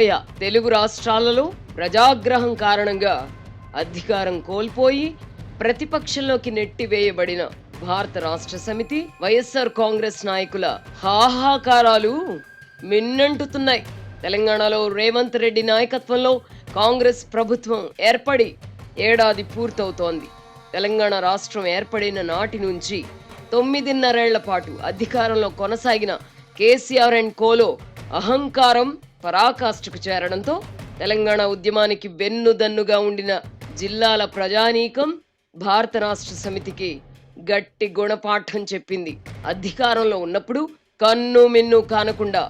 ఉభయ తెలుగు రాష్ట్రాలలో ప్రజాగ్రహం కారణంగా అధికారం కోల్పోయి ప్రతిపక్షంలోకి నెట్టివేయబడిన భారత రాష్ట్ర సమితి వైఎస్ఆర్ కాంగ్రెస్ నాయకుల హాహాకారాలు మిన్నంటుతున్నాయి. తెలంగాణలో రేవంత్ రెడ్డి నాయకత్వంలో కాంగ్రెస్ ప్రభుత్వం ఏర్పడి ఏడాది పూర్తవుతోంది. తెలంగాణ రాష్ట్రం ఏర్పడిన నాటి నుంచి 9.5 ఏళ్ల పాటు అధికారంలో కొనసాగిన కేసీఆర్ అండ్ కోలో అహంకారం పరాకాష్ఠకు చేరడంతో తెలంగాణ ఉద్యమానికి వెన్నుదన్నుగా ఉండిన జిల్లాల ప్రజానీకం భారత రాష్ట్ర సమితికి గట్టి గుణపాఠం చెప్పింది. అధికారంలో ఉన్నప్పుడు కన్ను మిన్ను కానకుండా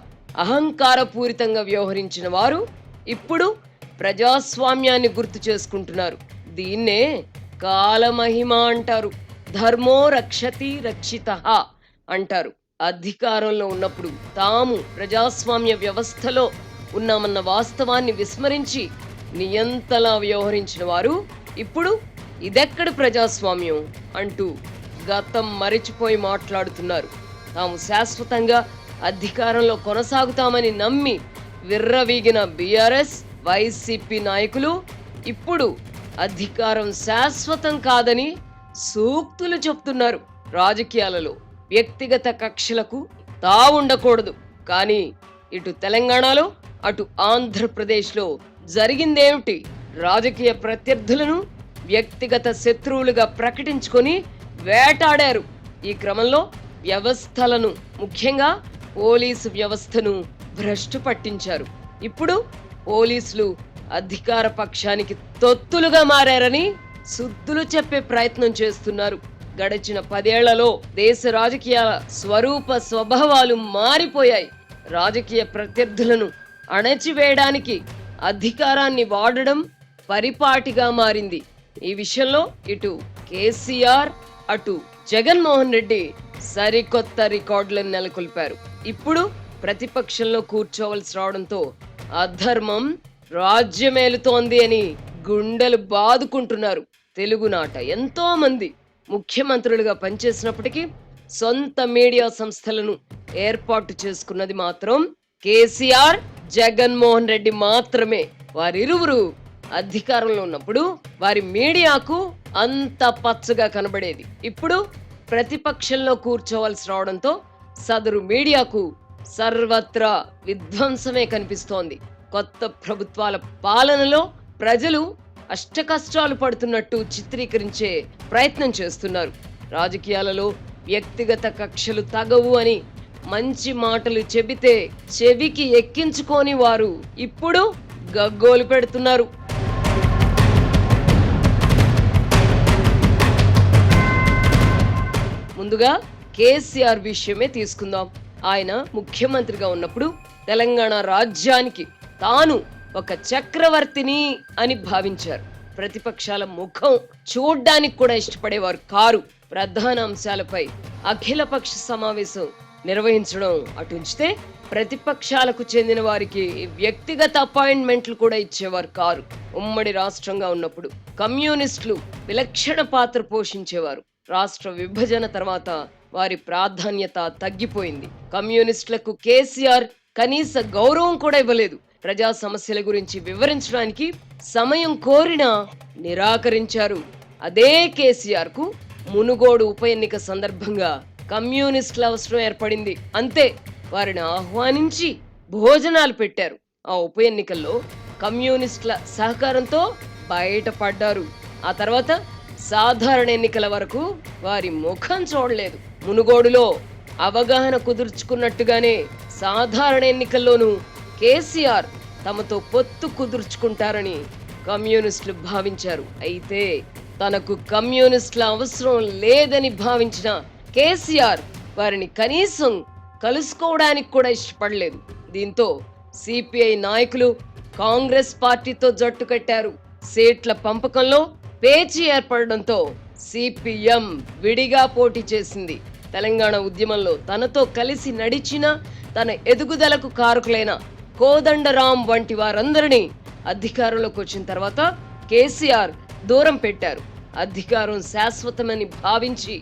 అహంకారపూరితంగా వ్యవహరించిన వారు ఇప్పుడు ప్రజాస్వామ్యాన్ని గుర్తు చేసుకుంటున్నారు. దీన్నే కాలమహిమ అంటారు. ధర్మో రక్షతి రక్షితః అంటారు. అధికారంలో ఉన్నప్పుడు తాము ప్రజాస్వామ్య వ్యవస్థలో ఉన్నామన్న వాస్తవాన్ని విస్మరించి నియంతలా వ్యవహరించిన వారు ఇప్పుడు ఇదెక్కడి ప్రజాస్వామ్యం అంటూ గతం మరిచిపోయి మాట్లాడుతున్నారు. తాము శాశ్వతంగా అధికారంలో కొనసాగుతామని నమ్మి విర్రవీగిన బీఆర్ఎస్ వైసీపీ నాయకులు ఇప్పుడు అధికారం శాశ్వతం కాదని సూక్తులు చెప్తున్నారు. రాజకీయాలలో వ్యక్తిగత కక్షలకు తావుండకూడదు. కానీ ఇటు తెలంగాణలో అటు ఆంధ్రప్రదేశ్లో జరిగిందేమిటి? రాజకీయ ప్రత్యర్థులను వ్యక్తిగత శత్రువులుగా ప్రకటించుకొని వేటాడారు. ఈ క్రమంలో వ్యవస్థలను, ముఖ్యంగా పోలీసు వ్యవస్థను భ్రష్టు పట్టించారు. ఇప్పుడు పోలీసులు అధికార పక్షానికి తొత్తులుగా మారారని సుద్దులు చెప్పే ప్రయత్నం చేస్తున్నారు. గడిచిన 10 ఏళ్లలో దేశ రాజకీయాల స్వరూప స్వభావాలు మారిపోయాయి. రాజకీయ ప్రత్యర్థులను అణచివేయడానికి అధికారాన్ని వాడడం పరిపాటిగా మారింది. ఈ విషయంలో ఇటు కేసీఆర్ అటు జగన్మోహన్ రెడ్డి సరికొత్త రికార్డులను నెలకొల్పారు. ఇప్పుడు ప్రతిపక్షంలో కూర్చోవలసి రావడంతో అధర్మం రాజ్యమేలుతోంది అని గుండెలు బాదుకుంటున్నారు. తెలుగునాట ఎంతో మంది ముఖ్యమంత్రులుగా పనిచేసినప్పటికీ సొంత మీడియా సంస్థలను ఏర్పాటు చేసుకున్నది మాత్రం కేసీఆర్, జగన్మోహన్ రెడ్డి మాత్రమే. వారిరువురు అధికారంలో ఉన్నప్పుడు వారి మీడియాకు అంత పచ్చగా కనబడేది. ఇప్పుడు ప్రతిపక్షంలో కూర్చోవలసి రావడంతో సదరు మీడియాకు సర్వత్రా విధ్వంసమే కనిపిస్తోంది. కొత్త ప్రభుత్వాల పాలనలో ప్రజలు అష్టకష్టాలు పడుతున్నట్టు చిత్రీకరించే ప్రయత్నం చేస్తున్నారు. రాజకీయాలలో వ్యక్తిగత కక్షలు తగవు అని మంచి మాటలు చెబితే చెవికి ఎక్కించుకోని వారు ఇప్పుడు గగ్గోలు పెడుతున్నారు. ముందుగా కేసీఆర్ విషయమే తీసుకుందాం. ఆయన ముఖ్యమంత్రిగా ఉన్నప్పుడు తెలంగాణ రాజ్యానికి తాను ఒక చక్రవర్తిని అని భావించారు. ప్రతిపక్షాల ముఖం చూడ్డానికి కూడా ఇష్టపడేవారు కారు. ప్రధాన అంశాలపై అఖిలపక్ష సమావేశం నిర్వహించడం అటుంచితే ప్రతిపక్షాలకు చెందిన వారికి వ్యక్తిగత అపాయింట్మెంట్లు కూడా ఇచ్చేవారు కారు. ఉమ్మడి రాష్ట్రంగా ఉన్నప్పుడు కమ్యూనిస్టులు విలక్షణ పాత్ర పోషించేవారు. రాష్ట్ర విభజన తర్వాత వారి ప్రాధాన్యత తగ్గిపోయింది. కమ్యూనిస్టులకు కేసీఆర్ కనీస గౌరవం కూడా ఇవ్వలేదు. ప్రజా సమస్యల గురించి వివరించడానికి సమయం కోరినా నిరాకరించారు. అదే కేసీఆర్ కు మునుగోడు ఉప ఎన్నిక సందర్భంగా కమ్యూనిస్టుల అవసరం ఏర్పడింది. అంతే, వారిని ఆహ్వానించి భోజనాలు పెట్టారు. ఆ ఉప ఎన్నికల్లో కమ్యూనిస్టుల సహకారంతో బయటపడ్డారు. ఆ తర్వాత సాధారణ ఎన్నికల వరకు వారి ముఖం చూడలేదు. మునుగోడులో అవగాహన కుదుర్చుకున్నట్టుగానే సాధారణ ఎన్నికల్లోనూ కేసీఆర్ తమతో పొత్తు కుదుర్చుకుంటారని కమ్యూనిస్టులు భావించారు. అయితే తనకు కమ్యూనిస్టుల అవసరం లేదని భావించిన కేసీఆర్ వారిని కనీసం కలుసుకోవడానికి కూడా ఇష్టపడలేదు. దీంతో సిపిఐ నాయకులు కాంగ్రెస్ పార్టీతో జట్టు కట్టారు. సీట్ల పంపకంలో పేచీ ఏర్పడడంతో సిపిఎం విడిగా పోటీ చేసింది. తెలంగాణ ఉద్యమంలో తనతో కలిసి నడిచిన, తన ఎదుగుదలకు కారకులైన కోదండరాం వంటి వారందరినీ అధికారంలోకి వచ్చిన తర్వాత కేసీఆర్ దూరం పెట్టారు. అధికారం శాశ్వతమని భావించి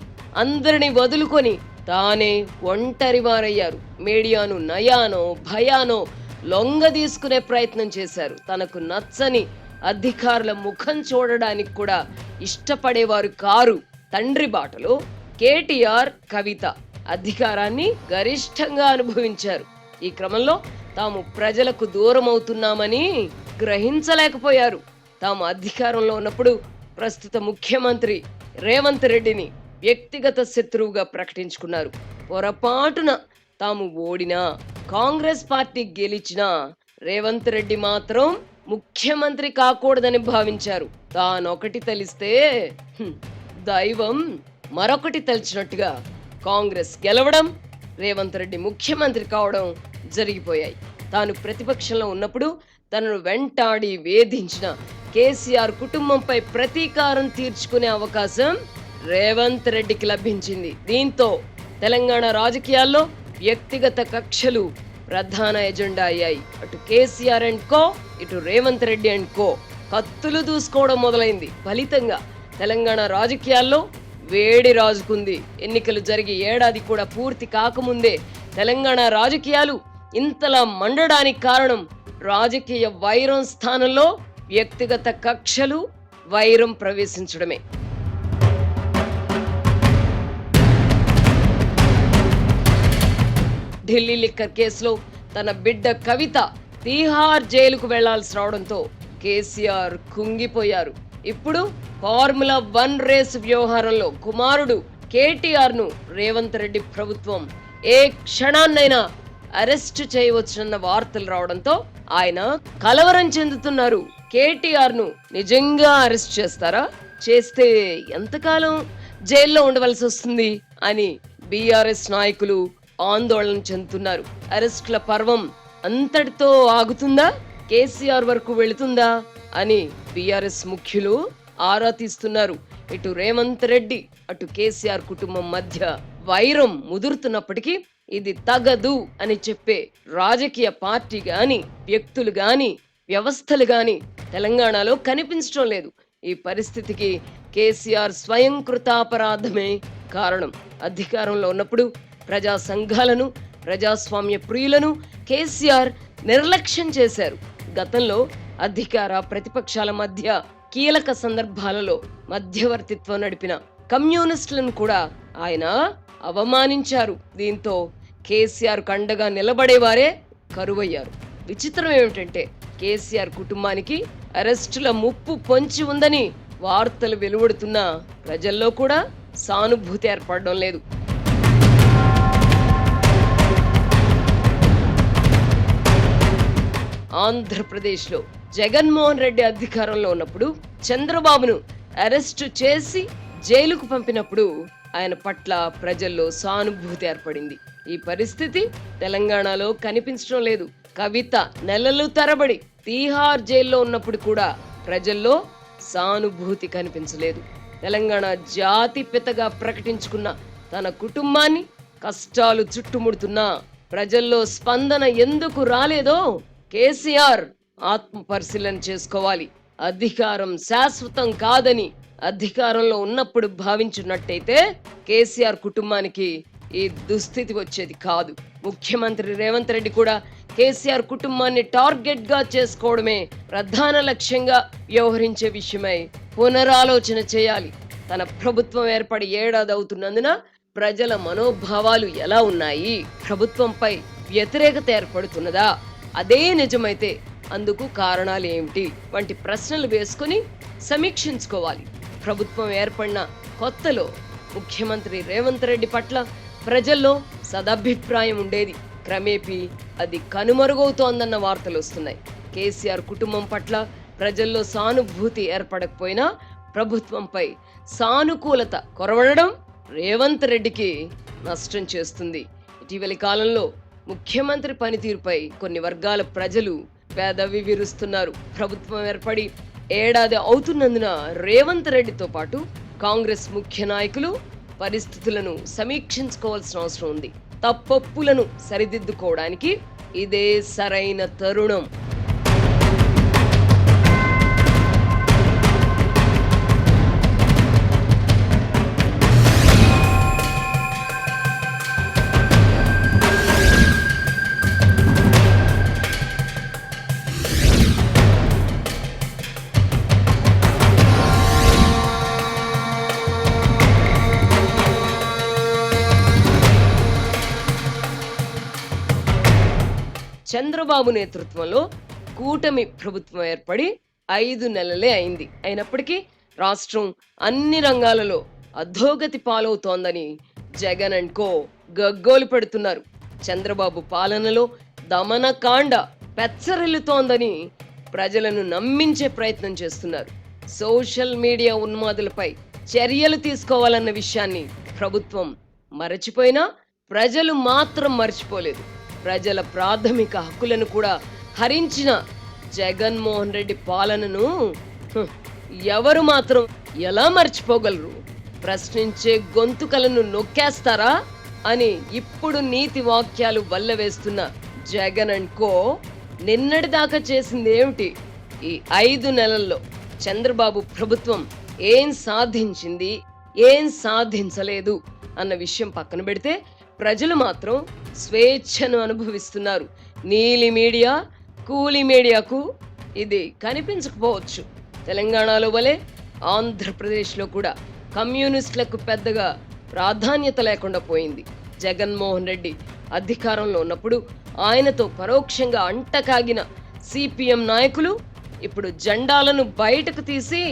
అందరినీ వదులుకొని తానే ఒంటరి వారయ్యారు. మీడియాను నయానో భయానో లొంగ తీసుకునే ప్రయత్నం చేశారు. తనకు నచ్చని అధికారుల ముఖం చూడడానికి కూడా ఇష్టపడేవారు కారు. తండ్రి బాటలో కేటీఆర్, కవిత అధికారాన్ని గరిష్టంగా అనుభవించారు. ఈ క్రమంలో తాము ప్రజలకు దూరం అవుతున్నామని గ్రహించలేకపోయారు. తాము అధికారంలో ఉన్నప్పుడు ప్రస్తుత ముఖ్యమంత్రి రేవంత్ రెడ్డిని వ్యక్తిగత శత్రువుగా ప్రకటించుకున్నారు. పొరపాటున తాము ఓడినా, కాంగ్రెస్ పార్టీ గెలిచినా రేవంత్ రెడ్డి మాత్రం ముఖ్యమంత్రి కాకూడదని భావించారు. తానొకటి తెలిస్తే దైవం మరొకటి తలిచినట్టుగా కాంగ్రెస్ గెలవడం, రేవంత్ రెడ్డి ముఖ్యమంత్రి కావడం జరిగిపోయాయి. తాను ప్రతిపక్షంలో ఉన్నప్పుడు తనను వెంటాడి వేధించిన కేసీఆర్ కుటుంబంపై ప్రతీకారం తీర్చుకునే అవకాశం రేవంత్ రెడ్డికి లభించింది. దీంతో తెలంగాణ రాజకీయాల్లో వ్యక్తిగత కక్షలు ప్రధాన ఎజెండా అయ్యాయి. అటు కేసీఆర్ అండ్ కో, ఇటు రేవంత్ రెడ్డి అండ్ కో కత్తులు దూసుకోవడం మొదలైంది. ఫలితంగా తెలంగాణ రాజకీయాల్లో వేడి రాజుకుంది. ఎన్నికలు జరిగి ఏడాది కూడా పూర్తి కాకముందే తెలంగాణ రాజకీయాలు ఇంతలా మండడానికి కారణం రాజకీయ వైరం స్థానంలో వ్యక్తిగత కక్షలు, వైరం ప్రవేశించడమే. ఢిల్లీ లిక్కర్ కేసులో తన బిడ్డ కవిత తీహార్ జైలుకు వెళ్లాల్సి రావడంతో కేసీఆర్ కుంగిపోయారు. ఇప్పుడు ఫార్ములా 1 రేసు వ్యవహారంలో కుమారుడు కేటీఆర్ ను రేవంత్ రెడ్డి ప్రభుత్వం ఏ క్షణాన్నైనా అరెస్టు చేయవచ్చునన్న వార్తలు రావడంతో ఆయన కలవరం చెందుతున్నారు. కేటీఆర్ ను నిజంగా అరెస్ట్ చేస్తారా? చేస్తే ఎంతకాలం జైల్లో ఉండవలసి వస్తుంది అని బీఆర్ఎస్ నాయకులు ఆందోళన చెందుతున్నారు. అరెస్టుల పర్వం అంతటితో ఆగుతుందా? కేసీఆర్ వరకు వెళుతుందా అని బీఆర్ఎస్ ముఖ్యులు ఆరా తీస్తున్నారు. ఇటు రేవంత్ రెడ్డి, అటు కేసీఆర్ కుటుంబం మధ్య వైరం ముదురుతున్నప్పటికీ ఇది తగదు అని చెప్పే రాజకీయ పార్టీ గాని, వ్యక్తులు గాని, వ్యవస్థలు గాని తెలంగాణలో కనిపించడం లేదు. ఈ పరిస్థితికి కేసీఆర్ స్వయం కృతాపరాధమే కారణం. అధికారంలో ఉన్నప్పుడు ప్రజా సంఘాలను, ప్రజాస్వామ్య ప్రియులను కేసీఆర్ నిర్లక్ష్యం చేశారు. గతంలో అధికార ప్రతిపక్షాల మధ్య కీలక సందర్భాలలో మధ్యవర్తిత్వం నడిపిన కమ్యూనిస్టులను కూడా ఆయన అవమానించారు. దీంతో కేసీఆర్ కండగా నిలబడేవారే కరువయ్యారు. విచిత్రం ఏమిటంటే కేసీఆర్ కుటుంబానికి అరెస్టుల ముప్పు పొంచి ఉందని వార్తలు వెలువడుతున్నా ప్రజల్లో కూడా సానుభూతి ఏర్పడడం లేదు. ఆంధ్రప్రదేశ్లో జగన్మోహన్ రెడ్డి అధికారంలో ఉన్నప్పుడు చంద్రబాబును అరెస్టు చేసి జైలుకు పంపినప్పుడు ఆయన పట్ల ప్రజల్లో సానుభూతి ఏర్పడింది. ఈ పరిస్థితి తెలంగాణలో కనిపించడం లేదు. కవిత నెలలు తరబడి తీహార్ జైల్లో ఉన్నప్పుడు కూడా ప్రజల్లో సానుభూతి కనిపించలేదు. తెలంగాణ జాతి పితగా ప్రకటించుకున్న తన కుటుంబాన్ని కష్టాలు చుట్టుముడుతున్నా ప్రజల్లో స్పందన ఎందుకు రాలేదో కేసీఆర్ ఆత్మ పరిశీలన చేసుకోవాలి. అధికారం శాశ్వతం కాదని అధికారంలో ఉన్నప్పుడు భావించున్నట్టయితే కేసీఆర్ కుటుంబానికి ఈ దుస్థితి వచ్చేది కాదు. ముఖ్యమంత్రి రేవంత్ రెడ్డి కూడా కేసీఆర్ కుటుంబాన్ని టార్గెట్ గా చేసుకోవడమే ప్రధాన లక్ష్యంగా వ్యవహరించే విషయమై పునరాలోచన చేయాలి. తన ప్రభుత్వం ఏర్పడి ఏడాది అవుతున్నందున ప్రజల మనోభావాలు ఎలా ఉన్నాయి? ప్రభుత్వంపై వ్యతిరేకత ఏర్పడుతున్నదా? అదే నిజమైతే అందుకు కారణాలు ఏమిటి వంటి ప్రశ్నలు వేసుకుని సమీక్షించుకోవాలి. ప్రభుత్వం ఏర్పడిన కొత్తలో ముఖ్యమంత్రి రేవంత్ రెడ్డి పట్ల ప్రజల్లో సదభిప్రాయం ఉండేది. క్రమేపీ అది కనుమరుగవుతోందన్న వార్తలు వస్తున్నాయి. కేసీఆర్ కుటుంబం పట్ల ప్రజల్లో సానుభూతి ఏర్పడకపోయినా ప్రభుత్వంపై సానుకూలత కొరవడడం రేవంత్ రెడ్డికి నష్టం చేస్తుంది. ఇటీవలి కాలంలో ముఖ్యమంత్రి పనితీరుపై కొన్ని వర్గాల ప్రజలు పెదవి విరుస్తున్నారు. ప్రభుత్వం ఏర్పడి ఏడాది అవుతున్నందున రేవంత్ రెడ్డితో పాటు కాంగ్రెస్ ముఖ్య నాయకులు పరిస్థితులను సమీక్షించుకోవాల్సిన అవసరం ఉంది. తప్పొప్పులను సరిదిద్దుకోవడానికి ఇదే సరైన తరుణం. చంద్రబాబు నేతృత్వంలో కూటమి ప్రభుత్వం ఏర్పడి 5 నెలలే అయింది. అయినప్పటికీ రాష్ట్రం అన్ని రంగాలలో అధోగతి పాలవుతోందని జగన్ అండ్ కో గగ్గోలు పెడుతున్నారు. చంద్రబాబు పాలనలో దమనకాండ పెచ్చరిల్లుతోందని ప్రజలను నమ్మించే ప్రయత్నం చేస్తున్నారు. సోషల్ మీడియా ఉన్మాదులపై చర్యలు తీసుకోవాలన్న విషయాన్ని ప్రభుత్వం మరచిపోయినా ప్రజలు మాత్రం మర్చిపోలేదు. ప్రజల ప్రాథమిక హక్కులను కూడా హరించిన జగన్మోహన్ రెడ్డి పాలనను ఎవరు మాత్రం ఎలా మర్చిపోగలరు? ప్రశ్నించే గొంతుకలను నొక్కేస్తారా అని ఇప్పుడు నీతి వాక్యాలు వల్లవేస్తున్న జగన్ అండ్ కో నిన్నటిదాకా చేసింది ఏమిటి? ఈ 5 నెలల్లో చంద్రబాబు ప్రభుత్వం ఏం సాధించింది, ఏం సాధించలేదు అన్న విషయం పక్కన పెడితే ప్రజలు మాత్రం స్వేచ్ఛను అనుభవిస్తున్నారు. నీలి మీడియా, కూలి మీడియాకు ఇది కనిపించకపోవచ్చు. తెలంగాణలో వలె ఆంధ్రప్రదేశ్లో కూడా కమ్యూనిస్టులకు పెద్దగా ప్రాధాన్యత లేకుండా పోయింది. జగన్మోహన్ రెడ్డి అధికారంలో ఉన్నప్పుడు ఆయనతో పరోక్షంగా అంటకాగిన సిపిఎం నాయకులు ఇప్పుడు జెండాలను బయటకు తీసి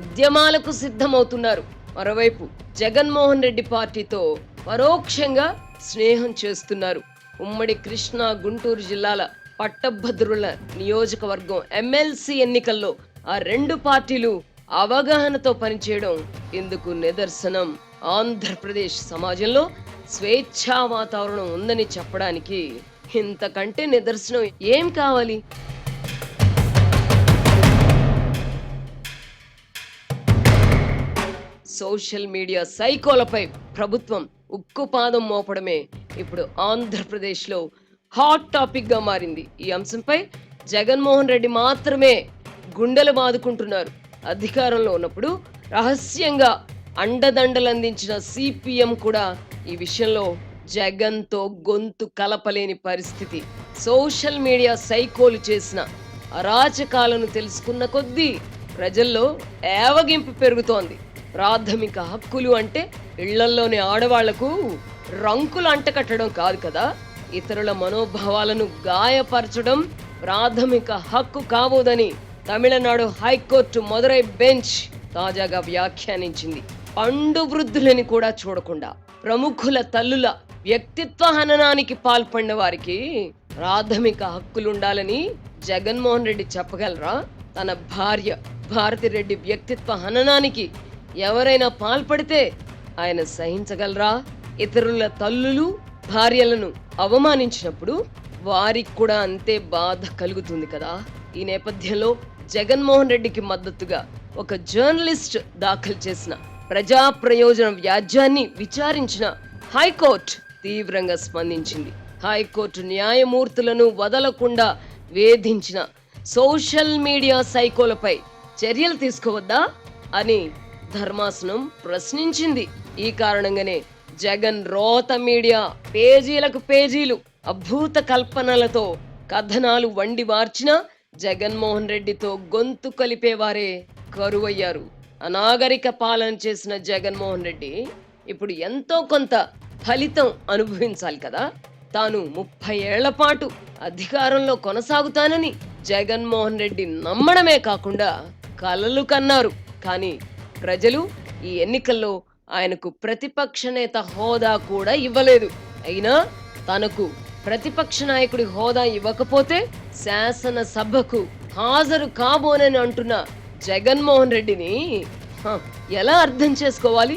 ఉద్యమాలకు సిద్ధమవుతున్నారు. మరోవైపు జగన్మోహన్ రెడ్డి పార్టీతో పరోక్షంగా స్నేహం చేస్తున్నారు. ఉమ్మడి కృష్ణా, గుంటూరు జిల్లాల పట్టభద్రుల నియోజకవర్గం ఎమ్మెల్సీ ఎన్నికల్లో ఆ 2 పార్టీలు అవగాహనతో పనిచేయడం ఇందుకు నిదర్శనం. ఆంధ్రప్రదేశ్ సమాజంలో స్వేచ్ఛా వాతావరణం ఉందని చెప్పడానికి ఇంతకంటే నిదర్శనం ఏం కావాలి? సోషల్ మీడియా సైకోలపై ప్రభుత్వం ఉక్కుపాదం మోపడమే ఇప్పుడు ఆంధ్రప్రదేశ్లో హాట్ టాపిక్ గా మారింది. ఈ అంశంపై జగన్మోహన్ రెడ్డి మాత్రమే గుండెలు బాదుకుంటున్నారు. అధికారంలో ఉన్నప్పుడు రహస్యంగా అండదండలందించిన సిపిఎం కూడా ఈ విషయంలో జగన్తో గొంతు కలపలేని పరిస్థితి. సోషల్ మీడియా సైకోలు చేసిన అరాచకాలను తెలుసుకున్న కొద్దీ ప్రజల్లో ఏవగింపు పెరుగుతోంది. ప్రాథమిక హక్కులు అంటే ఇళ్లల్లోని ఆడవాళ్లకు రంకులు అంటకట్టడం కాదు కదా, ఇతరుల మనోభావాలను గాయపరచడం ప్రాథమిక హక్కు కాబోదని తమిళనాడు హైకోర్టు మదురై బెంచ్ తాజాగా వ్యాఖ్యానించింది. పండు వృద్ధులని కూడా చూడకుండా ప్రముఖుల తల్లుల వ్యక్తిత్వ హననానికి పాల్పడిన వారికి ప్రాథమిక హక్కులుండాలని జగన్మోహన్ రెడ్డి చెప్పగలరా? తన భార్య భారతిరెడ్డి వ్యక్తిత్వ హననానికి ఎవరైనా పాల్పడితే ఆయన సహించగలరా? ఇతరుల తల్లులు, భార్యలను అవమానించినప్పుడు వారికి కూడా అంతే బాధ కలుగుతుంది కదా. ఈ నేపథ్యంలో జగన్మోహన్ రెడ్డికి మద్దతుగా ఒక జర్నలిస్ట్ దాఖలు చేసిన ప్రజా ప్రయోజన వ్యాజ్యాన్ని విచారించిన హైకోర్టు తీవ్రంగా స్పందించింది. హైకోర్టు న్యాయమూర్తులను వదలకుండా వేధించిన సోషల్ మీడియా సైకోలపై చర్యలు తీసుకోవద్దా అని ధర్మాసనం ప్రశ్నించింది. ఈ కారణంగానే జగన్ రోత మీడియా పేజీలకు పేజీలు అభూత కల్పనలతో కథనాలు వండి మార్చిన జగన్మోహన్ రెడ్డితో గొంతు కలిపేవారే కరువయ్యారు. అనాగరిక పాలన చేసిన జగన్మోహన్ రెడ్డి ఇప్పుడు ఎంతో కొంత ఫలితం అనుభవించాలి కదా. తాను 30 ఏళ్ల పాటు అధికారంలో కొనసాగుతానని జగన్మోహన్ రెడ్డి నమ్మడమే కాకుండా కలలు కన్నారు. కానీ ప్రజలు ఈ ఎన్నికల్లో ఆయనకు ప్రతిపక్ష నేత హోదా కూడా ఇవ్వలేదు. అయినా తనకు ప్రతిపక్ష నాయకుడి హోదా ఇవ్వకపోతే శాసనసభకు హాజరు కాబోనని అంటున్న జగన్మోహన్ రెడ్డిని ఎలా అర్థం చేసుకోవాలి?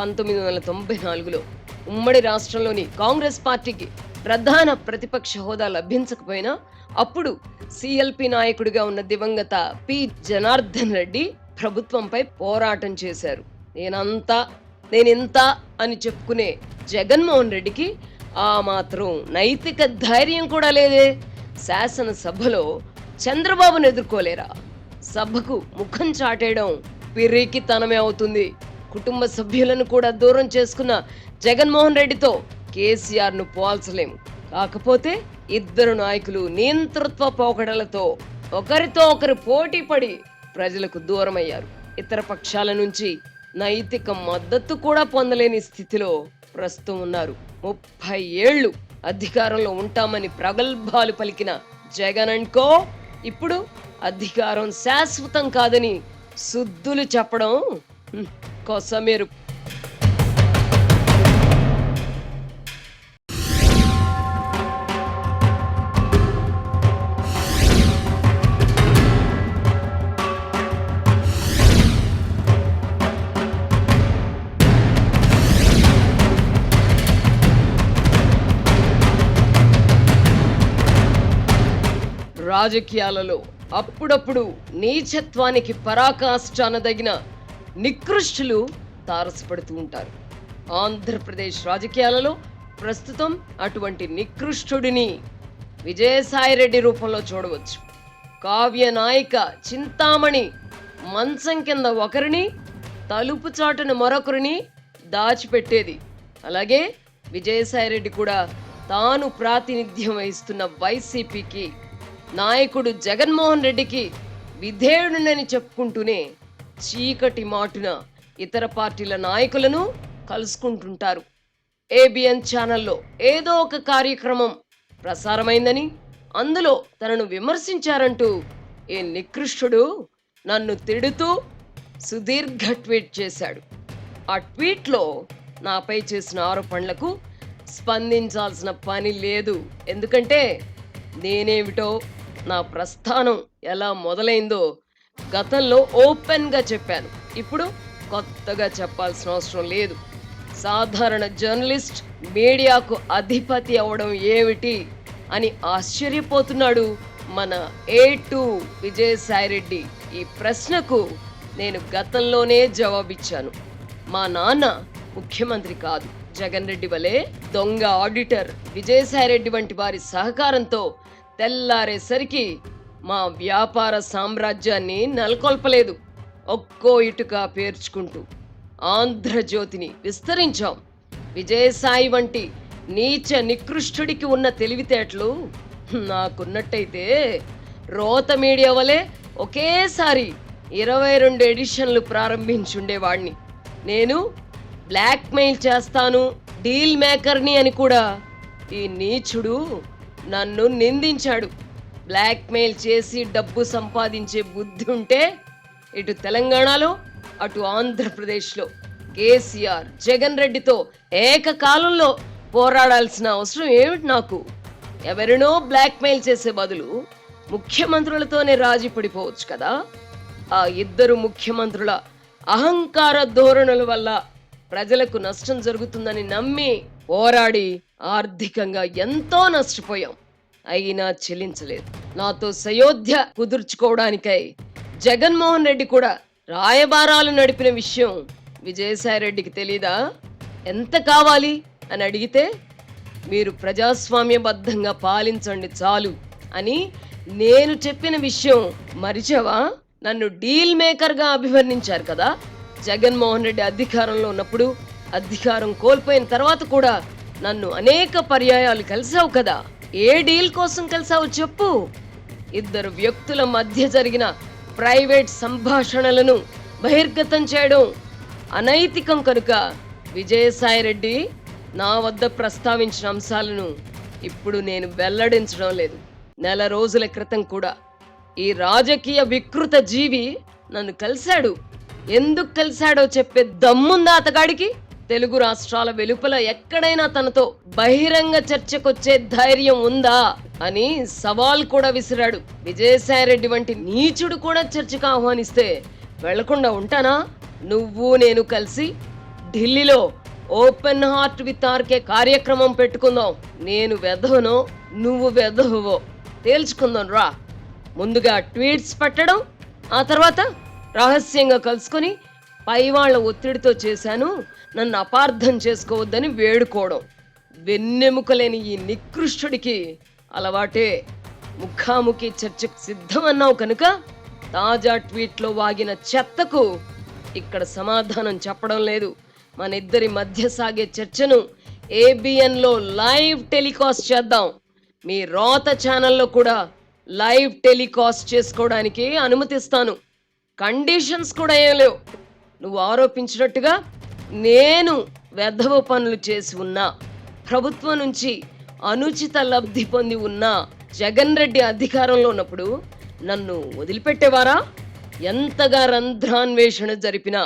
(1994) ఉమ్మడి రాష్ట్రంలోని కాంగ్రెస్ పార్టీకి ప్రధాన ప్రతిపక్ష హోదా లభించకపోయినా అప్పుడు సిఎల్పి నాయకుడిగా ఉన్న దివంగత పి జనార్దన్ రెడ్డి ప్రభుత్వంపై పోరాటం చేశారు. నేనింత అని చెప్పుకునే జగన్మోహన్ రెడ్డికి ఆ మాత్రం నైతిక ధైర్యం కూడా లేదే. శాసనసభలో చంద్రబాబును ఎదుర్కోలేరా? సభకు ముఖం చాటేయడం పిరికితనమే అవుతుంది. కుటుంబ సభ్యులను కూడా దూరం చేసుకున్న జగన్మోహన్ రెడ్డితో కేసీఆర్ ను పోల్చలేము. కాకపోతే ఇద్దరు నాయకులు నియంతృత్వ పోకడలతో ఒకరితో ఒకరు పోటీ పడి ప్రజలకు దూరమయ్యారు. ఇతర పక్షాల నుంచి నైతిక మద్దతు కూడా పొందలేని స్థితిలో ప్రస్తుతం ఉన్నారు. 30 ఏళ్లు అధికారంలో ఉంటామని ప్రగల్భాలు పలికిన జగన్ అండ్ కో ఇప్పుడు అధికారం శాశ్వతం కాదని సుద్దులు చెప్పడం కొసమెరు. రాజకీయాలలో అప్పుడప్పుడు నీచత్వానికి పరాకాష్ఠ అనదగిన నికృష్టులు తారసపడుతూ ఉంటారు. ఆంధ్రప్రదేశ్ రాజకీయాలలో ప్రస్తుతం అటువంటి నికృష్టుడిని విజయసాయిరెడ్డి రూపంలో చూడవచ్చు. కావ్య నాయిక చింతామణి మంచం కింద ఒకరిని, తలుపు చాటున మరొకరిని దాచిపెట్టేది. అలాగే విజయసాయిరెడ్డి కూడా తాను ప్రాతినిధ్యం వహిస్తున్న వైసీపీకి, నాయకుడు జగన్మోహన్ రెడ్డికి విధేయుడినని చెప్పుకుంటూనే చీకటి మాటున ఇతర పార్టీల నాయకులను కలుసుకుంటుంటారు. ఏబిఎన్ ఛానల్లో ఏదో ఒక కార్యక్రమం ప్రసారమైందని అందులో తనను విమర్శించారంటూ ఈ నికృష్టుడు నన్ను తిడుతూ సుదీర్ఘ ట్వీట్ చేశాడు. ఆ ట్వీట్లో నాపై చేసిన ఆరోపణలకు స్పందించాల్సిన పని లేదు. ఎందుకంటే నేనేమిటో, నా ప్రస్థానం ఎలా మొదలైందో గతంలో ఓపెన్గా చెప్పాను. ఇప్పుడు కొత్తగా చెప్పాల్సిన అవసరం లేదు. సాధారణ జర్నలిస్ట్ మీడియాకు అధిపతి అవడం ఏమిటి అని ఆశ్చర్యపోతున్నాడు మన A2 విజయసాయిరెడ్డి. ఈ ప్రశ్నకు నేను గతంలోనే జవాబిచ్చాను. మా నాన్న ముఖ్యమంత్రి కాదు. జగన్ రెడ్డి వలె దొంగ ఆడిటర్ విజయసాయిరెడ్డి వంటి వారి సహకారంతో తెల్లారేసరికి మా వ్యాపార సామ్రాజ్యాన్ని నెలకొల్పలేదు. ఒక్కో ఇటుక పేర్చుకుంటూ ఆంధ్రజ్యోతిని విస్తరించాం. విజయసాయి వంటి నీచ నికృష్టుడికి ఉన్న తెలివితేటలు నాకున్నట్టయితే రోత మీడియా వలె ఒకేసారి 22 ఎడిషన్లు ప్రారంభించుండేవాడిని. నేను బ్లాక్మెయిల్ చేస్తాను, డీల్ మేకర్ని అని కూడా ఈ నీచుడు నన్ను నిందించాడు. బ్లాక్మెయిల్ చేసి డబ్బు సంపాదించే బుద్ధి ఉంటే ఇటు తెలంగాణలో అటు ఆంధ్రప్రదేశ్లో కేసీఆర్, జగన్ రెడ్డితో ఏకకాలంలో పోరాడాల్సిన అవసరం ఏమిటి నాకు? ఎవరినో బ్లాక్మెయిల్ చేసే బదులు ముఖ్యమంత్రులతోనే రాజీ పడిపోవచ్చు కదా. ఆ ఇద్దరు ముఖ్యమంత్రుల అహంకార ధోరణుల వల్ల ప్రజలకు నష్టం జరుగుతుందని నమ్మి పోరాడి ఆర్థికంగా ఎంతో నష్టపోయాం. అయినా చెల్లించలేదు. నాతో సయోధ్య కుదుర్చుకోవడానికై జగన్మోహన్ రెడ్డి కూడా రాయబారాలు నడిపిన విషయం విజయసాయిరెడ్డికి తెలీదా? ఎంత కావాలి అని అడిగితే మీరు ప్రజాస్వామ్యబద్ధంగా పాలించండి చాలు అని నేను చెప్పిన విషయం మరిచావా? నన్ను డీల్ మేకర్గా అభివర్ణించారు కదా జగన్మోహన్ రెడ్డి అధికారంలో ఉన్నప్పుడు. అధికారం కోల్పోయిన తర్వాత కూడా నన్ను అనేక పర్యాయాలు కలిసావు కదా. ఏ డీల్ కోసం కలిసావు చెప్పు? ఇద్దరు వ్యక్తుల మధ్య జరిగిన ప్రైవేట్ సంభాషణలను బహిర్గతం చేయడం అనైతికం కనుక విజయసాయిరెడ్డి నా వద్ద ప్రస్తావించిన అంశాలను ఇప్పుడు నేను వెల్లడించడం లేదు. నెల రోజుల క్రితం కూడా ఈ రాజకీయ వికృత జీవి నన్ను కలిశాడు. ఎందుకు కలిశాడో చెప్పే దమ్ముందా అతగాడికి? తెలుగు రాష్ట్రాల వెలుపల ఎక్కడైనా తనతో బహిరంగ చర్చకొచ్చే ధైర్యం ఉందా అని సవాల్ కూడా విసిరాడు. విజయసాయిరెడ్డి వంటి నీచుడు కూడా చర్చకు ఆహ్వానిస్తే వెళ్లకుండా ఉంటానా? నువ్వు నేను కలిసి ఢిల్లీలో ఓపెన్ హార్ట్ విత్ ఆర్కే కార్యక్రమం పెట్టుకుందాం. నేను వెధవనో నువ్వు వెధవో తేల్చుకుందాం రా. ముందుగా ట్వీట్స్ పెట్టడం, ఆ తర్వాత రహస్యంగా కలుసుకొని పై వాళ్ళ ఒత్తిడితో చేశాను, నన్ను అపార్థం చేసుకోవద్దని వేడుకోవడం. వెన్నెముకలేని ఈ నికృష్టుడికి అలవాటే. ముఖాముఖి చర్చకు సిద్ధమన్నావు కనుక తాజా ట్వీట్లో వాగిన చెత్తకు ఇక్కడ సమాధానం చెప్పడం లేదు. మన ఇద్దరి మధ్య సాగే చర్చను ఏబిఎన్లో లైవ్ టెలికాస్ట్ చేద్దాం. మీ రోత ఛానల్లో కూడా లైవ్ టెలికాస్ట్ చేసుకోవడానికి అనుమతిస్తాను. కండిషన్స్ కూడా ఏం లేవు. నువ్వు ఆరోపించినట్టుగా నేను వెధవ పనులు చేసి ఉన్నా, ప్రభుత్వం నుంచి అనుచిత లబ్ధి పొంది ఉన్నా, జగన్ రెడ్డి అధికారంలో ఉన్నప్పుడు నన్ను వదిలిపెట్టేవారా? ఎంతగా రంధ్రాన్వేషణ జరిపినా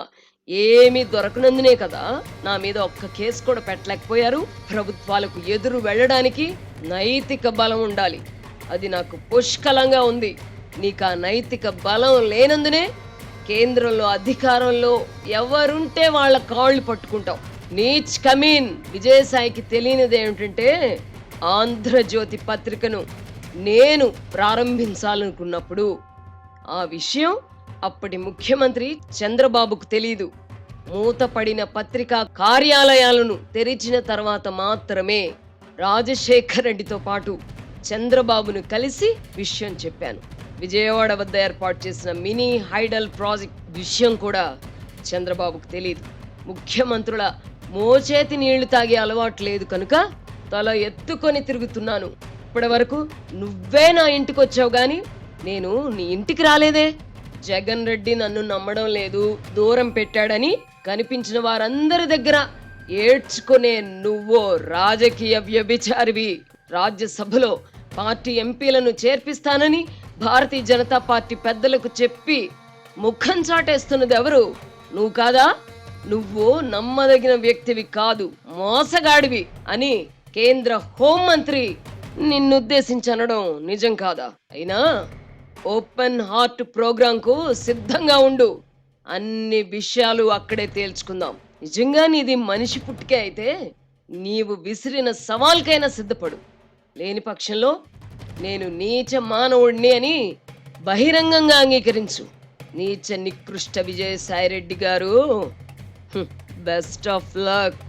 ఏమీ దొరకనందునే కదా నా మీద ఒక్క కేసు కూడా పెట్టలేకపోయారు. ప్రభుత్వాలకు ఎదురు వెళ్ళడానికి నైతిక బలం ఉండాలి. అది నాకు పుష్కలంగా ఉంది. నీకు ఆ నైతిక బలం లేనందునే కేంద్రంలో అధికారంలో ఎవరుంటే వాళ్ళ కాళ్ళు పట్టుకుంటావు. నీచ్ కమీన్ విజయసాయికి తెలియనిది ఏమిటంటే, ఆంధ్రజ్యోతి పత్రికను నేను ప్రారంభించాలనుకున్నప్పుడు ఆ విషయం అప్పటి ముఖ్యమంత్రి చంద్రబాబుకు తెలీదు. మూతపడిన పత్రికా కార్యాలయాలను తెరిచిన తర్వాత మాత్రమే రాజశేఖర్ రెడ్డితో పాటు చంద్రబాబును కలిసి విషయం చెప్పాను. విజయవాడ వద్ద ఏర్పాటు చేసిన మినీ హైడల్ ప్రాజెక్ట్ విషయం కూడా చంద్రబాబుకు తెలీదు. ముఖ్యమంత్రుల మోచేతి నీళ్లు తాగే అలవాటు లేదు కనుక తల ఎత్తుకొని తిరుగుతున్నాను. ఇప్పటి వరకు నువ్వే నా ఇంటికి వచ్చావు గాని నేను నీ ఇంటికి రాలేదే. జగన్ రెడ్డి నన్ను నమ్మడం లేదు, దూరం పెట్టాడని కనిపించిన వారందరి దగ్గర ఏడ్చుకునే నువ్వో రాజకీయ వ్యభిచారివి. రాజ్యసభలో పార్టీ ఎంపీలను చేర్పిస్తానని భారతీయ జనతా పార్టీ పెద్దలకు చెప్పి ముఖం చాటేస్తున్నది ఎవరు? నువ్వు కాదా? నువ్వు నమ్మదగిన వ్యక్తివి కాదు, మోసగాడివి అని కేంద్ర హోంమంత్రి నిన్నుద్దేశించనడం నిజం కాదా? అయినా ఓపెన్ హార్ట్ ప్రోగ్రాంకు సిద్ధంగా ఉండు. అన్ని విషయాలు అక్కడే తేల్చుకుందాం. నిజంగా నీది మనిషి పుట్టుకే అయితే నీవు విసిరిన సవాల్కైనా సిద్ధపడు. లేని పక్షంలో నేను నీచ మానవుడిని అని బహిరంగంగా అంగీకరించు. నీచ నికృష్ట విజయసాయిరెడ్డి గారు, బెస్ట్ ఆఫ్ లక్.